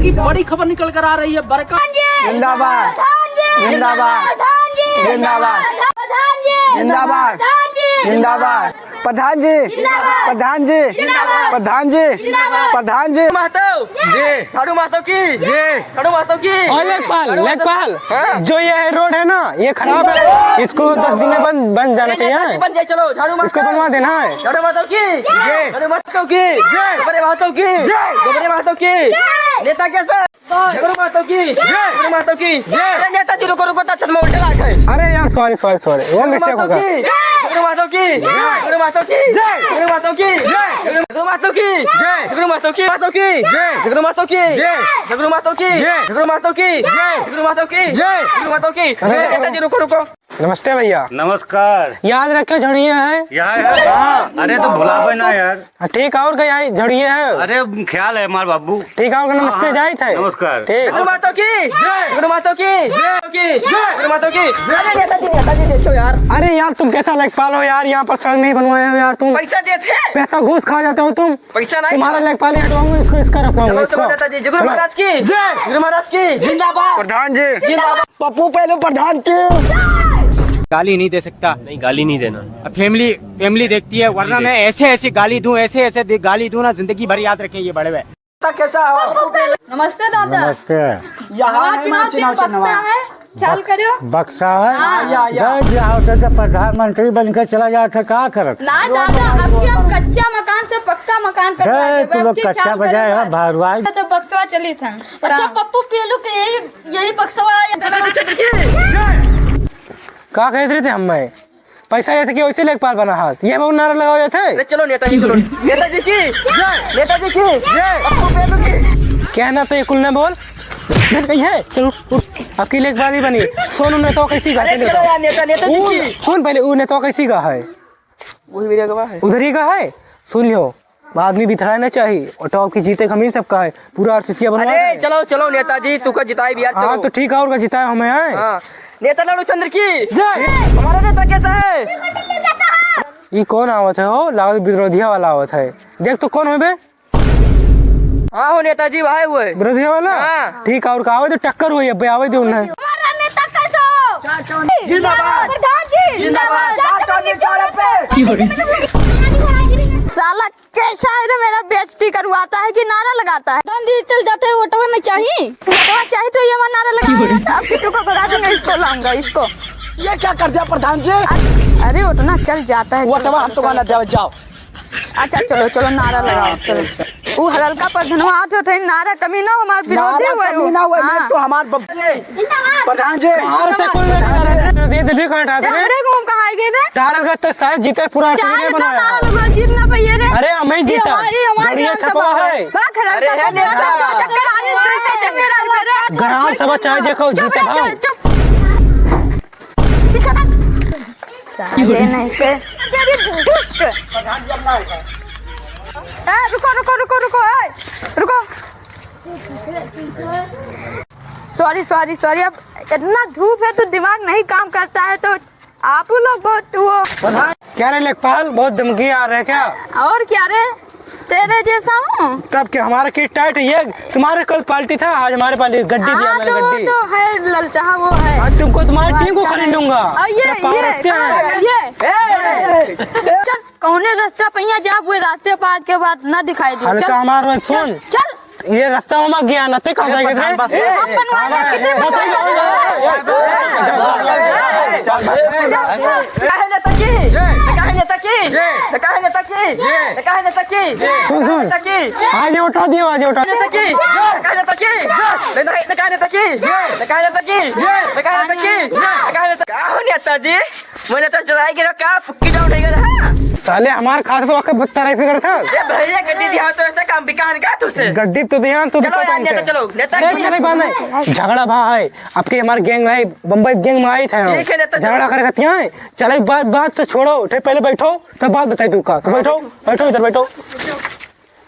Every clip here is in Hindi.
की बड़ी खबर निकल कर आ रही है। बरका जिंदाबाद जिंदाबाद जिंदाबाद जिंदाबाद जिंदाबाद। प्रधान जी प्रधान जी प्रधान जी प्रधान जी महतो जी, झाड़ू महतो की जी, झाड़ू महतो की। और लेखपाल जो ये रोड है ना ये खराब है, इसको 10 दिन में बन जाना चाहिए। बन जाए, चलो झाड़ू महतो इसको बनवा देना है। झाड़ू महतो की, झाड़ू महतो की, गोबरे महतो की, गोबरे महतो की। नेता कैसा? झाड़ू महतो की, झाड़ू महतो की। अरे नेताजी रुको रुको, चश्मा उल्टा लाग है। अरे यार सॉरी वो मिस्टेक होगा। झाड़ू महतो की, झाड़ू महतो की, झाड़ू महतो की, झाड़ू महतो की, झाड़ू महतो की, महतो की, झाड़ू महतो की, झाड़ू महतो की, झाड़ू महतो की, झाड़ू महतो की, झाड़ू महतो की। नेताजी रुको रुको। नमस्ते भैया। नमस्कार। याद रखे झड़िए है यहाँ है? अरे तो भुला पे ना यार। ठीक है और क्या झड़िए है? अरे ख्याल है हमारे बाबू। ठीक है और नमस्ते जाए थे। नमस्कार। ठीक। झाड़ू महतो की, झाड़ू महतो की, झाड़ू महतो की। अरे नेताजी देखो यार। अरे यार तुम कैसा लेखपाल हो यार, यहाँ पर सड़क नहीं बनवाए हो यार तुम। पैसा देते हैं, पैसा घूस खा जाते हो तुम। पैसा नहीं। तुम्हारा लेखपाल हटवाऊंगा, इसको इसका रखवाऊंगा। चलो नेताजी, गुरु महाराज की, गुरु महाराज की जिंदाबाद। प्रधान जी जिंदाबाद। पप्पू पहले प्रधान की। गाली नहीं दे सकता। नहीं, गाली नहीं देना। अब फैमिली देखती है, वरना मैं ऐसे गाली दूं, ऐसे गाली दूं ना, जिंदगी भर याद रखें ये बड़े हुए। कैसा हो? नमस्ते दादा। नमस्ते। यहाँ चुनाव बक्सा है, ख्याल करियो। बक्सा है तो प्रधानमंत्री बनकर चला जाता क्या करत? ना दादा, अब हम कच्चा मकान से पक्का मकान तू लोग कच्चा बजाय भरवाई तो बक्सवा चली था। अच्छा पप्पू पेलू के यही बक्सवा। क्या कह रहे थे हम? पैसा ये थे कि वैसे लेखपाल बना हाथ, ये बहुत नारा लगाओ थे। चलो नेताजी, चलो नेताजी की, नेताजी की, कहना तो ये कुल न बोल कही है। चलो आपकी लेखपाल ही बनी। सोनू ने तो कैसी गा चलो यार नेताजी की। सुन पहले ऊ ने तो कैसी गा है, वही मेरा गवाह है। उधर ही का है। सुन लियो, आदमी बिथराना चाहिए और टॉप की जीते खमीर सबका है, पूरा आरसीसी बनवा। अरे चलो चलो नेताजी, तू का जिताए भी यार। हाँ तो ठीक है और का जिताए हमें है। हाँ नेता लालू चंद्र की जय। हमारा नेता कैसा है? ये कौन आवत है? हो लागत विरोधिया वाला आवत है। देख तो कौन है बे? हाँ हो नेताजी, भाई वो है विरोधिया वाला। हाँ। ठीक है और का आवे तो टक्कर हुई अब आवे दो उन्हें। हमारा नेता कैसा हो? जिंदाबाद। प्रधान जी जिंदाबाद। साला कैसा है रे, मेरा बेइज्जती करवाता है कि नारा लगाता है? प्रधान जी चल जाते हैं, वोटवा में चाहिए। वोटवा चाहिए तो ये नारा लगाएगा। अब किसी को भगा देंगे, इसको लाऊंगा इसको। ये क्या कर दिया प्रधान जी? अरे उठना चल जाता है। वो हम तो गाना दे जाओ। अच्छा चलो चलो नारा लगाओ। चलो वो हल्का पर धनवाद होते नारा कमी ना हमारे विरोधी हुए ना हुए। हाँ। तो हमारे प्रधान जी अरे घूम कहाँ गए रे? टारल का तो शायद जीते पूरा चाहे बनाया। नारा लगा जीतना पहिए रे। अरे हमें जीता, बढ़िया छपा है। ग्राम सभा चाहे देखो जीते भाव। रुको रुको रुको रुको रुको। सॉरी अब इतना धूप है तो दिमाग नहीं काम करता है, तो आप लोग बहुत वो क्या रे लेखपाल बहुत धमकी आ रहे क्या? और क्या रे, तेरे जैसा हूँ। तब के हमारा किट टाइट है ये। तुम्हारे कल पार्टी था, आज हमारे पार्टी गड्डी दिया मैंने गड्डी। तो है ललचाहा वो है। आज तुमको तुम्हारी टीम को खरीदूंगा। चल कौने रास्ता पहिया जा, वो रास्ते पार के बाद न दिखाई दे। तो हमारा सुन चल ये रास्ता में गया ना ते कहाँ जाएंगे रे? हम बनवा दे कितने सुन आज उठा दियो, आज उठा नेताजी मैंने तो जलाएगी ना का फुक्की डाउन साले हमारे खास तो आके तारीफ कर था। भैया गड्डी दिया तो ऐसा काम बिकान का तुझसे गड्डी तो ध्यान तो चलो यार नेता चलो नेता चले बात है। झगड़ा भा है आपके हमारे गैंग है, बम्बई गैंग में आए थे। ठीक है नेता झगड़ा कर कहती हैं चले बात तो छोड़ो, पहले बैठो तब बात बताई तू का। तो बैठो इधर बैठो।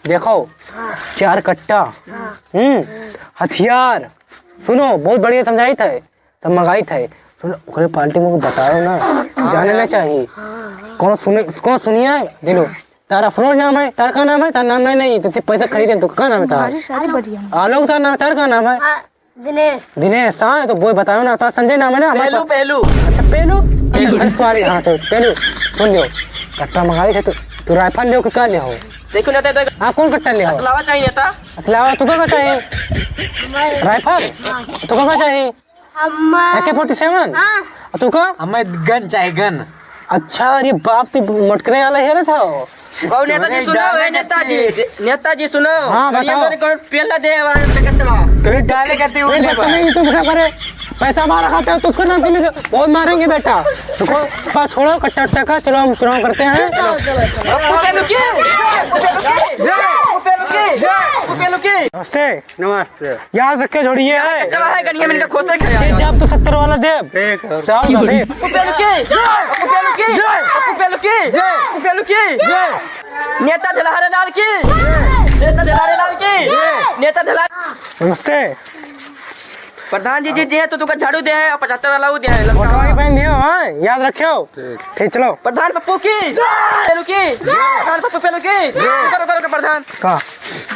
देखो 4 कट्टा हथियार सुनो बहुत बढ़िया समझाई थे, सब मंगाई थे। सुनो पार्टी में बताओ ना, जाने ना चाहिए। कौन सुनिए दिलो तारा अफरोज नाम है, तारा का नाम है, तारा नाम नहीं तो पैसा खरीदे तो का नाम है तारा? अरे बढ़िया आलोक तारा नाम, तारा का नाम है? दिनेश। दिनेश। हाँ तो वो बताओ ना, तारा संजय नाम है ना? पहलू पहलू अच्छा पहलू, सॉरी हाँ तो पहलू सुन लियो, कट्टा मंगाई थे तो राइफल लियो कि क्या ले हो? देखो नेता तो हाँ कौन कट्टा ले हो? असलावा चाहिए नेता। असलावा तू क्या चाहिए? राइफल तू क्या चाहिए? AK-47? तू का? हमें गन चाहिए गन। अच्छा अरे बाप तू मटकने वाला है ना था? कहो नेताजी सुनो, ए नेताजी सुनो। हाँ, बताओ। कौन पेला दे कटवा तो डाले करते हो नहीं तू क्या करे? पैसा मारा खाते हो तो उसका नाम क्यों लेते? बहुत मारेंगे बेटा। देखो बात छोड़ो कट्टा उट्टा का, चलो हम चुनाव करते हैं। नमस्ते। नमस्ते। याद रखे जोड़िए है ये जब तो 70 वाला देव ठीक है। साल भरे। नेता दुल्हारे लाल की, नेता दुल्हारे लाल की, नेता दुल्हारे। नमस्ते। प्रधान जी जी है तो तुका झाड़ू दे है, 75 वाला वो दे है। फोटो पहन दियो हाँ, याद रखियो। ठीक चलो। प्रधान पप्पू की, पेलू की, प्रधान पप्पू पेलू की। करो करो प्रधान। का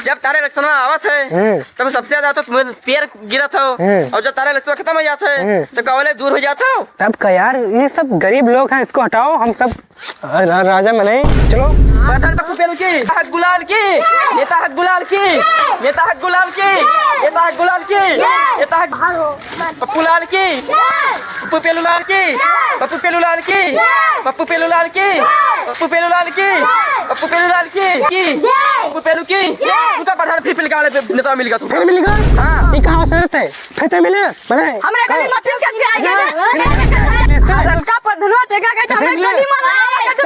जब तारे इलेक्शन में आवत है तब सबसे ज्यादा तो पैर गिरत हो, और जब तारे इलेक्शन खत्म हो जाते है तो कवले दूर हो जाते हो। तब का यार ये सब गरीब लोग हैं, इसको हटाओ, हम सब राजा में नहीं। चलो। प्रधान पप्पू पेलू की, हक गुलाल की, नेता हक गुलाल की, नेता हक गुलाल की, नेता हक गुलाल की, नेता हक पप्पू लाल की, पप्पू पेलू लाल की, पप्पू पेलू लाल की, पप्पू पेलू लाल की, पप्पू पेलू लाल की, पप्पू पेलू लाल की, पप्पू पेलू की। उनका प्रधान फिर पिलकाले नेता मिल गया तू। फिर मिलेगा? हाँ। ये कहाँ से रहते हैं? फिर मिले बने हमरे गली में फिर कैसे आएंगे? हल्का पर धनवा जगह गए तो हमरे गली में ना आएगा तो